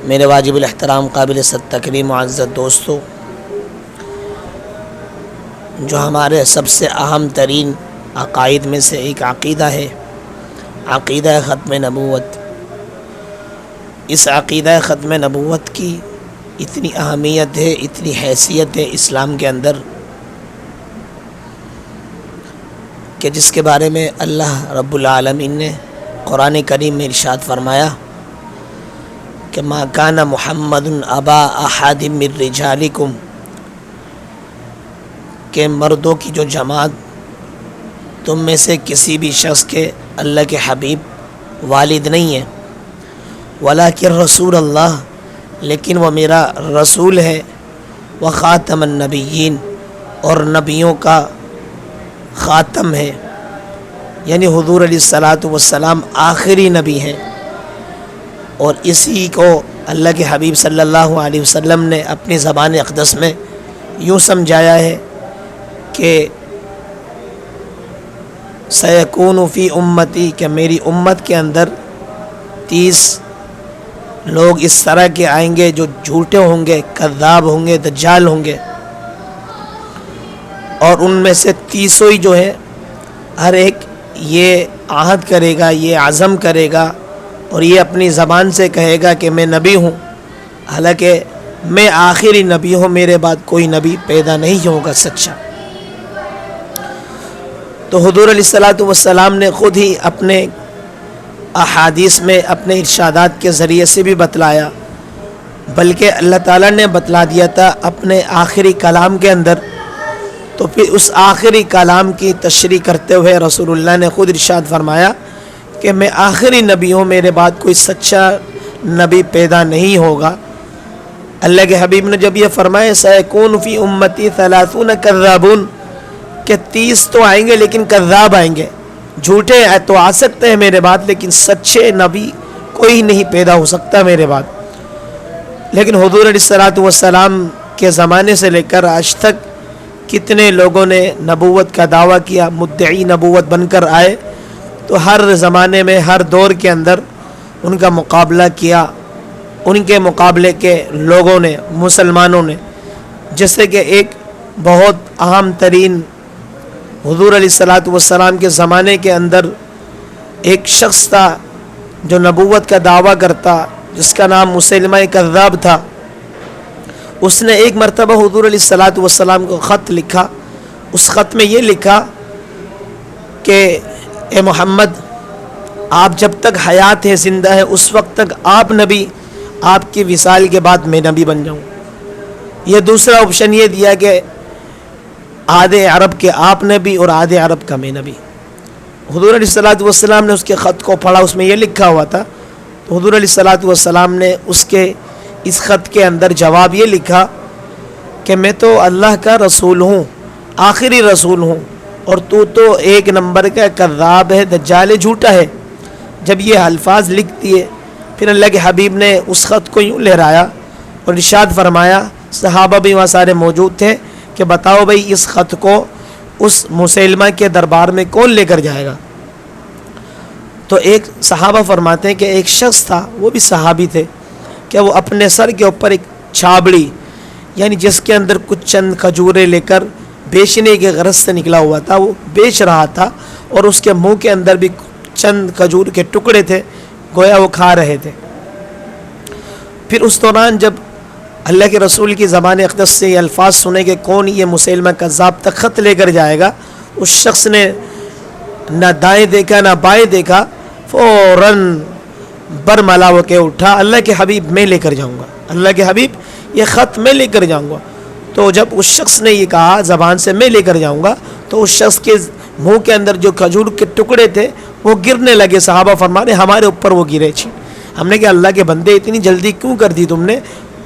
میرے واجب الاحترام قابل تکریم معزز دوستو، جو ہمارے سب سے اہم ترین عقائد میں سے ایک عقیدہ ہے، عقیدہ ختم نبوت۔ اس عقیدہ ختم نبوت کی اتنی اہمیت ہے، اتنی حیثیت ہے اسلام کے اندر کہ جس کے بارے میں اللہ رب العالمین نے قرآن کریم میں ارشاد فرمایا کہ ما کان محمد ابا احد من رجالکم، کہ مردوں کی جو جماعت تم میں سے کسی بھی شخص کے اللہ کے حبیب والد نہیں ہے، ولیکن رسول اللہ، لیکن وہ میرا رسول ہے، وخاتم النبیین، اور نبیوں کا خاتم ہے، یعنی حضور علیہ الصلاۃ والسلام آخری نبی ہیں۔ اور اسی کو اللہ کے حبیب صلی اللہ علیہ وسلم نے اپنی زبان اقدس میں یوں سمجھایا ہے کہ سیکون فی امتی، کہ میری امت کے اندر 30 لوگ اس طرح کے آئیں گے جو جھوٹے ہوں گے، کذاب ہوں گے، دجال ہوں گے، اور ان میں سے 30 ہی جو ہے ہر ایک یہ عہد کرے گا، یہ عزم کرے گا اور یہ اپنی زبان سے کہے گا کہ میں نبی ہوں، حالانکہ میں آخری نبی ہوں، میرے بعد کوئی نبی پیدا نہیں ہوگا سچا۔ تو حضور علیہ الصلاۃ والسلام نے خود ہی اپنے احادیث میں اپنے ارشادات کے ذریعے سے بھی بتلایا، بلکہ اللہ تعالیٰ نے بتلا دیا تھا اپنے آخری کلام کے اندر۔ تو پھر اس آخری کلام کی تشریح کرتے ہوئے رسول اللہ نے خود ارشاد فرمایا کہ میں آخری نبی ہوں، میرے بعد کوئی سچا نبی پیدا نہیں ہوگا۔ اللہ کے حبیب نے جب یہ فرمایا سیکون فی امتی 30 کذابون، کہ 30 تو آئیں گے لیکن کذاب آئیں گے، جھوٹے تو آ سکتے ہیں میرے بعد، لیکن سچے نبی کوئی نہیں پیدا ہو سکتا میرے بعد۔ لیکن حضور علیہ الصلاۃ والسلام کے زمانے سے لے کر آج تک کتنے لوگوں نے نبوت کا دعویٰ کیا، مدعی نبوت بن کر آئے، تو ہر زمانے میں ہر دور کے اندر ان کا مقابلہ کیا، ان کے مقابلے کے لوگوں نے، مسلمانوں نے۔ جیسے کہ ایک بہت اہم ترین حضور علیہ الصلاۃ والسلام کے زمانے کے اندر ایک شخص تھا جو نبوت کا دعویٰ کرتا، جس کا نام مسیلمہ کذاب تھا۔ اس نے ایک مرتبہ حضور علیہ الصلاۃ والسلام کو خط لکھا، اس خط میں یہ لکھا کہ اے محمد، آپ جب تک حیات ہے، زندہ ہے، اس وقت تک آپ نبی، آپ کی وصال کے بعد میں نبی بن جاؤں۔ یہ دوسرا آپشن یہ دیا کہ آدھے عرب کے آپ نبی اور آدھے عرب کا میں نبی۔ حضور علیہ الصلاۃ والسلام نے اس کے خط کو پڑھا، اس میں یہ لکھا ہوا تھا، تو حضور علیہ الصلاۃ والسلام نے اس خط کے اندر جواب یہ لکھا کہ میں تو اللہ کا رسول ہوں، آخری رسول ہوں، اور تو ایک نمبر کا کذاب ہے، دجال ہے، جھوٹا ہے۔ جب یہ الفاظ لکھ دیے، پھر اللہ کے حبیب نے اس خط کو یوں لہرایا اور ارشاد فرمایا، صحابہ بھی وہاں سارے موجود تھے، کہ بتاؤ بھائی اس خط کو اس مسیلمہ کے دربار میں کون لے کر جائے گا؟ تو ایک صحابہ فرماتے ہیں کہ ایک شخص تھا، وہ بھی صحابی تھے، کہ وہ اپنے سر کے اوپر ایک چھابڑی، یعنی جس کے اندر کچھ چند کھجوریں لے کر بیچنے کے غرض سے نکلا ہوا تھا، وہ بیچ رہا تھا، اور اس کے منہ کے اندر بھی چند کھجور کے ٹکڑے تھے، گویا وہ کھا رہے تھے۔ پھر اس دوران جب اللہ کے رسول کی زبان اقدس سے یہ الفاظ سنے کہ کون یہ مسیلمہ کذاب تک خط لے کر جائے گا، اس شخص نے نہ دائیں دیکھا نہ بائیں دیکھا، فوراً برملا ہو کے اٹھا، اللہ کے حبیب میں لے کر جاؤں گا، اللہ کے حبیب یہ خط میں لے کر جاؤں گا۔ تو جب اس شخص نے یہ کہا زبان سے میں لے کر جاؤں گا، تو اس شخص کے منہ کے اندر جو کھجور کے ٹکڑے تھے وہ گرنے لگے۔ صحابہ فرمانے ہمارے اوپر وہ گرے۔ ہم نے کہا اللہ کے بندے اتنی جلدی کیوں کر دی تم نے،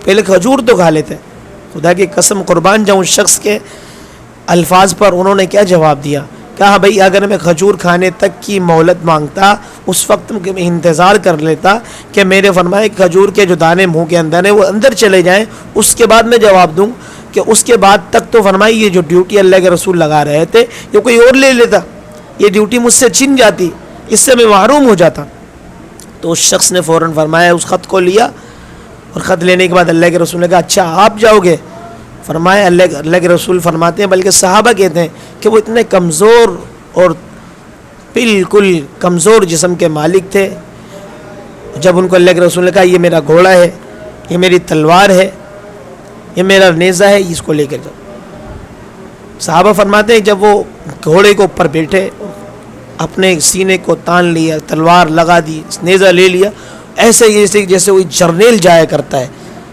پہلے کھجور تو کھا لیتے۔ خدا کی قسم قربان جاؤں، اس شخص کے الفاظ پر انہوں نے کیا جواب دیا، کہا بھائی اگر میں کھجور کھانے تک کی مہلت مانگتا، اس وقت میں انتظار کر لیتا کہ میرے فرمائے کھجور کے جو دانے منہ کے اندر ہیں وہ اندر چلے جائیں، اس کے بعد میں جواب دوں، کہ اس کے بعد تک تو فرمائی یہ جو ڈیوٹی اللہ کے رسول لگا رہے تھے یہ کوئی اور لے لیتا، یہ ڈیوٹی مجھ سے چھن جاتی، اس سے میں محروم ہو جاتا۔ تو اس شخص نے فوراً فرمایا، اس خط کو لیا اور خط لینے کے بعد اللہ کے رسول نے کہا اچھا آپ جاؤ گے؟ فرمایا اللہ کے رسول فرماتے ہیں بلکہ صحابہ کہتے ہیں کہ وہ اتنے کمزور اور بالکل کمزور جسم کے مالک تھے، جب ان کو اللہ کے رسول نے کہا یہ میرا گھوڑا ہے، یہ میری تلوار ہے، یہ میرا نیزہ ہے، اس کو لے کر جاؤ. صحابہ فرماتے ہیں جب وہ گھوڑے کے اوپر بیٹھے، اپنے سینے کو تان لیا، تلوار لگا دی، نیزہ لے لیا، ایسے جیسے کوئی جرنیل جایا کرتا ہے.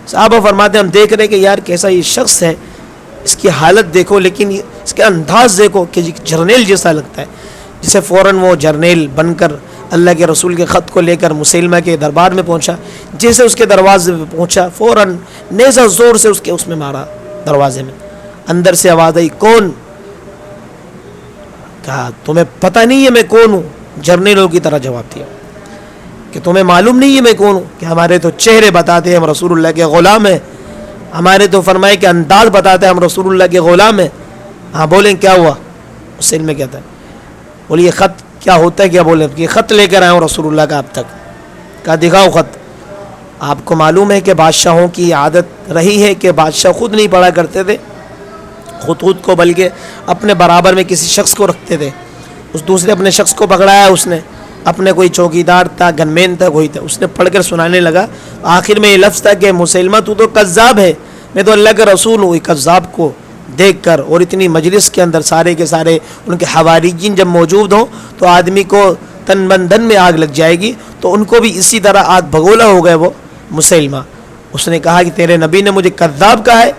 صحابہ فرماتے ہیں ہم دیکھ رہے کہ یار کیسا یہ شخص ہے، اس کی حالت دیکھو، لیکن اس کے انداز دیکھو کہ جرنیل جیسا لگتا ہے. جسے فوراً وہ جرنیل بن کر اللہ کے رسول کے خط کو لے کر مسیلمہ کے دربار میں پہنچا. جیسے اس کے دروازے پہ پہنچا فوراً نیزہ زور سے اس میں مارا دروازے میں. اندر سے آواز آئی کون؟ کہا تمہیں پتہ نہیں ہے میں کون ہوں؟ جرنیلوں کی طرح جواب دیا کہ تمہیں معلوم نہیں ہے میں کون ہوں؟ کہ ہمارے تو چہرے بتاتے ہیں ہم رسول اللہ کے غلام ہیں، ہمارے تو فرمائے کہ انداز بتاتے ہیں ہم رسول اللہ کے غلام ہیں. ہاں بولیں کیا ہوا؟ مسلم میں کہتا ہے بولیے خط کیا ہوتا ہے؟ کیا بولے؟ یہ خط لے کر آئے ہوں رسول اللہ کا اب تک. کہا دکھاؤ خط. آپ کو معلوم ہے کہ بادشاہوں کی عادت رہی ہے کہ بادشاہ خود نہیں پڑھا کرتے تھے خطوط کو، بلکہ اپنے برابر میں کسی شخص کو رکھتے تھے. اس دوسرے اپنے شخص کو پکڑایا اس نے، اپنے کوئی چوکیدار تھا، گنمین تھا، کوئی تھا، اس نے پڑھ کر سنانے لگا. آخر میں یہ لفظ تھا کہ مسلمہ تو کذاب ہے، میں تو اللہ کا رسول ہوں. کذاب کو دیکھ کر اور اتنی مجلس کے اندر سارے کے سارے ان کے حواریین جب موجود ہوں تو آدمی کو تن بندن میں آگ لگ جائے گی. تو ان کو بھی اسی طرح آگ بھگولا ہو گئے وہ مسلمہ. اس نے کہا کہ تیرے نبی نے مجھے کذاب کہا ہے؟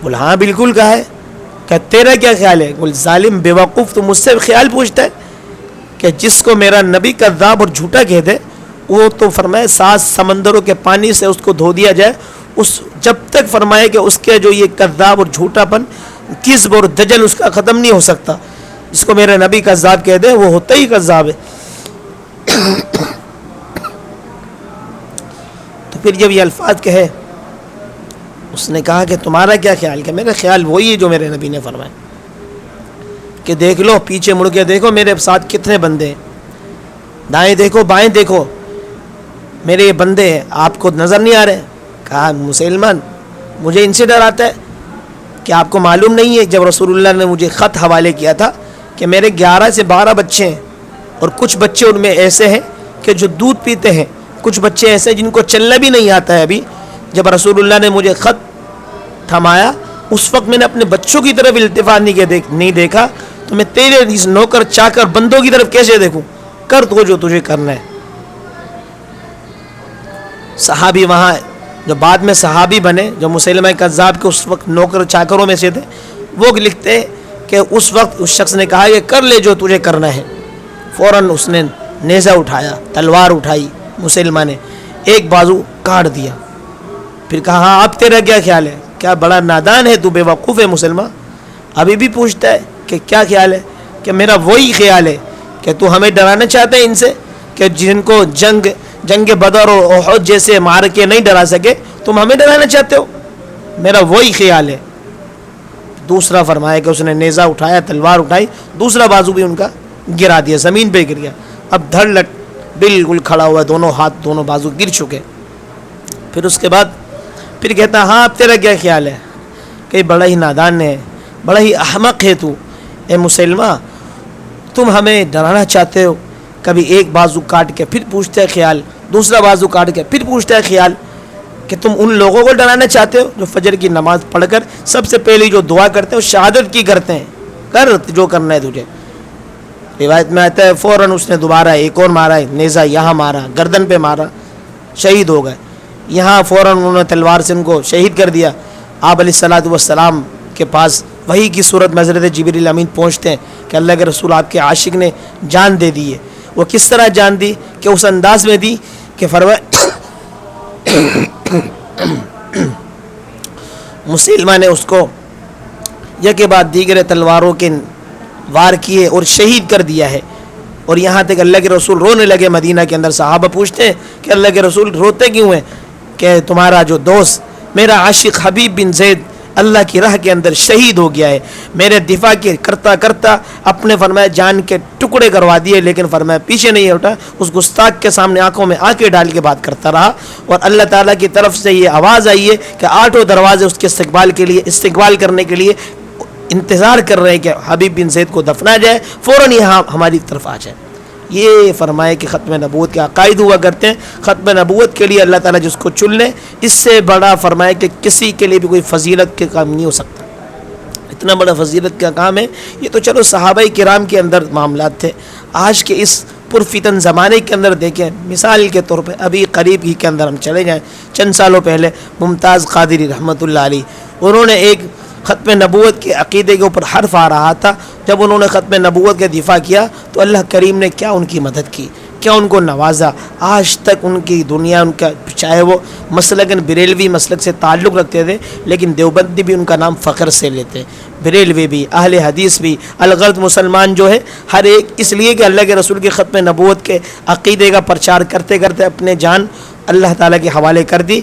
بولا ہاں بالکل کہا ہے. کہ تیرا کیا خیال ہے؟ بول ظالم بے وقوف، تو مجھ سے خیال پوچھتا ہے کہ جس کو میرا نبی کذاب اور جھوٹا کہہ دے وہ تو فرمائے 7 سمندروں کے پانی سے اس کو دھو دیا جائے، اس جب تک فرمائے کہ اس کے جو یہ کذاب اور جھوٹا پن، کذب اور دجل اس کا ختم نہیں ہو سکتا. جس کو میرا نبی کذاب کہہ دے وہ ہوتا ہی کذاب ہے. تو پھر جب یہ الفاظ کہے اس نے کہا کہ تمہارا کیا خیال؟ کہ میرا خیال وہی ہے جو میرے نبی نے فرمایا کہ دیکھ لو پیچھے مڑ کے دیکھو میرے ساتھ کتنے بندے ہیں، دائیں دیکھو بائیں دیکھو میرے یہ بندے ہیں، آپ کو نظر نہیں آ رہے؟ کہا مسلمان مجھے ان سے ڈر آتا ہے کہ آپ کو معلوم نہیں ہے جب رسول اللہ نے مجھے خط حوالے کیا تھا کہ میرے 11 سے 12 بچے ہیں اور کچھ بچے ان میں ایسے ہیں کہ جو دودھ پیتے ہیں، کچھ بچے ایسے ہیں جن کو چلنا بھی نہیں آتا ہے. ابھی جب رسول اللہ نے مجھے خط تھمایا اس وقت میں نے اپنے بچوں کی طرف التفات نہیں دیکھا، تو میں تیرے اس نوکر چاکر بندوں کی طرف کیسے دیکھوں؟ کر تو جو تجھے کرنا ہے. صحابی وہاں جو بعد میں صحابی بنے، جو مسلمہ کذاب کے اس وقت نوکر چاکروں میں سے تھے، وہ لکھتے کہ اس وقت اس شخص نے کہا کہ کر لے جو تجھے کرنا ہے. فوراً اس نے نیزہ اٹھایا، تلوار اٹھائی، مسلمہ نے ایک بازو کاٹ دیا. پھر کہا ہاں اب تیرا کیا خیال ہے؟ کیا بڑا نادان ہے تو، بے وقوف ہے مسلمہ. ابھی بھی پوچھتا ہے کہ کیا خیال ہے؟ کہ میرا وہی خیال ہے کہ تو ہمیں ڈرانا چاہتا ہے ان سے کہ جن کو جنگ بدر اور احد جیسے معرکے نہیں ڈرا سکے تم ہمیں ڈرانا چاہتے ہو، میرا وہی خیال ہے. دوسرا فرمایا کہ اس نے نیزہ اٹھایا، تلوار اٹھائی، دوسرا بازو بھی ان کا گرا دیا، زمین پہ گر گیا. اب دھڑ لٹ بالکل کھڑا ہوا، دونوں ہاتھ دونوں بازو گر چکے. پھر اس کے بعد پھر کہتا ہاں اب تیرا کیا خیال ہے؟ کہ بڑا ہی نادان ہے، بڑا ہی احمق ہے تو. اے مسلمہ تم ہمیں ڈرانا چاہتے ہو، کبھی ایک بازو کاٹ کے پھر پوچھتا ہے خیال، دوسرا بازو کاٹ کے پھر پوچھتا ہے خیال، کہ تم ان لوگوں کو ڈرانا چاہتے ہو جو فجر کی نماز پڑھ کر سب سے پہلی جو دعا کرتے ہیں وہ شہادت کی کرتے ہیں، کر جو کرنا ہے تجھے. روایت میں آتا ہے فوراً اس نے دوبارہ ایک اور مارا، نیزہ یہاں مارا، گردن پہ مارا، شہید ہو گئے. یہاں فوراً انہوں نے تلوار سے ان کو شہید کر دیا. آپ علیہ الصلوۃ والسلام کے پاس وحی کی صورت میں حضرت جبریل امین پہنچتے ہیں کہ اللہ کے رسول آپ کے عاشق نے جان دے دی ہے. وہ کس طرح جان دی؟ کہ اس انداز میں دی کہ فرمایا مسلمہ نے اس کو یکے بعد دیگر تلواروں کے وار کیے اور شہید کر دیا ہے. اور یہاں تک اللہ کے رسول رونے لگے. مدینہ کے اندر صحابہ پوچھتے ہیں کہ اللہ کے رسول روتے کیوں ہیں؟ کہ تمہارا جو دوست میرا عاشق حبیب بن زید اللہ کی راہ کے اندر شہید ہو گیا ہے، میرے دفاع کے کرتا کرتا اپنے فرمایا جان کے ٹکڑے کروا دیے، لیکن فرمایا پیچھے نہیں ہٹا، اس گستاخ کے سامنے آنکھوں میں آنکھیں ڈال کے بات کرتا رہا، اور اللہ تعالیٰ کی طرف سے یہ آواز آئی ہے کہ 8 دروازے اس کے استقبال کرنے کے لیے انتظار کر رہے ہیں کہ حبیب بن زید کو دفنا جائے، فوراً یہاں ہماری طرف آ جائے۔ یہ فرمائے کہ ختم نبوت کے عقائد ہوا کرتے ہیں، ختم نبوت کے لیے اللہ تعالیٰ جس کو چن لے، اس سے بڑا فرمائے کہ کسی کے لیے بھی کوئی فضیلت کے کام نہیں ہو سکتا، اتنا بڑا فضیلت کا کام ہے یہ۔ تو چلو صحابہ کرام کے اندر معاملات تھے، آج کے اس پرفتن زمانے کے اندر دیکھیں، مثال کے طور پہ ابھی قریب ہی کے اندر ہم چلے جائیں، چند سالوں پہلے ممتاز قادری رحمۃ اللہ علیہ، انہوں نے ایک ختم نبوت کے عقیدے کے اوپر حرف آ رہا تھا، جب انہوں نے ختم نبوت کا دفاع کیا تو اللہ کریم نے کیا ان کی مدد کی، کیا ان کو نوازا۔ آج تک ان کی دنیا، ان کا چاہے وہ مسلک بریلوی مسلک سے تعلق رکھتے تھے، لیکن دیوبندی بھی ان کا نام فخر سے لیتے، بریلوی بھی، اہل حدیث بھی، الغرض مسلمان جو ہے ہر ایک، اس لیے کہ اللہ کے رسول کے ختم نبوت کے عقیدے کا پرچار کرتے کرتے اپنے جان اللہ تعالیٰ کے حوالے کر دی۔